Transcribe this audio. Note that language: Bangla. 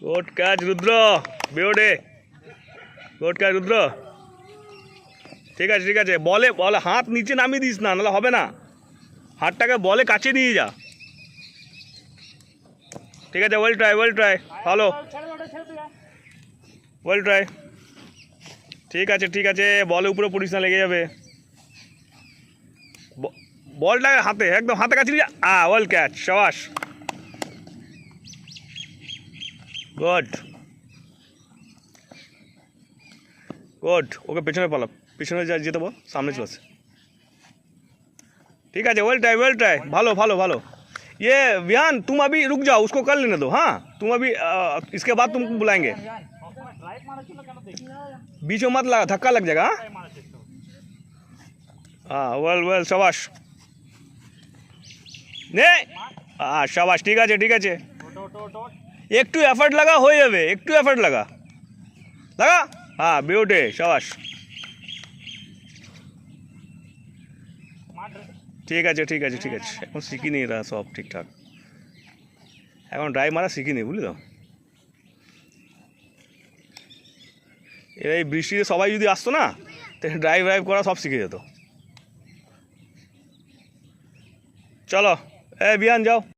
গুড ক্যাচ রুদ্র, বিউটি, গুড ক্যাচ রুদ্র। ঠিক আছে ঠিক আছে, বলে বলে হাত নিচে নামিয়ে দিস না, নাহলে হবে না। হাতটাকে বলে কাছে নিয়ে যা। ঠিক আছে, ওয়েল ট্রাই, ভালো, ওয়েল ট্রাই। ঠিক আছে, বলে উপরে পড়িস না, লেগে যাবে। বলটা হাতে, একদম হাতে কাছে নিয়ে যা। ওয়েল ক্যাচ, শাবাশ, গুড গুড। ওকে পেছনে পালা, পিছনে যা যেতে বল, সামনে চলে আসে। ठीक है, वेल ट्राई, भालो भालो भालो। ये विहान, तुम अभी रुक जाओ, उसको कर लेने दो। हाँ, तुम अभी इसके बाद तुमको बुलाएंगे। बीच में मत लगा, धक्का लग जाएगा। हाँ, वेल वेल, शाबाश। ने शाबाश, ठीक है। একটু এফর্ট লাগা, হয়ে যাবে, একটু এফর্ট লাগা। হ্যাঁ, বিউটি, শাবাশ। ঠিক আছে, এখন শিখিনি এরা সব ঠিকঠাক, এখন ড্রাইভ মারা শিখিনি, বুঝলি তো। এরা এই বৃষ্টিতে সবাই যদি আসতো না, তাহলে ড্রাইভ করা সব শিখে যেত। চলো, বিহান যাও।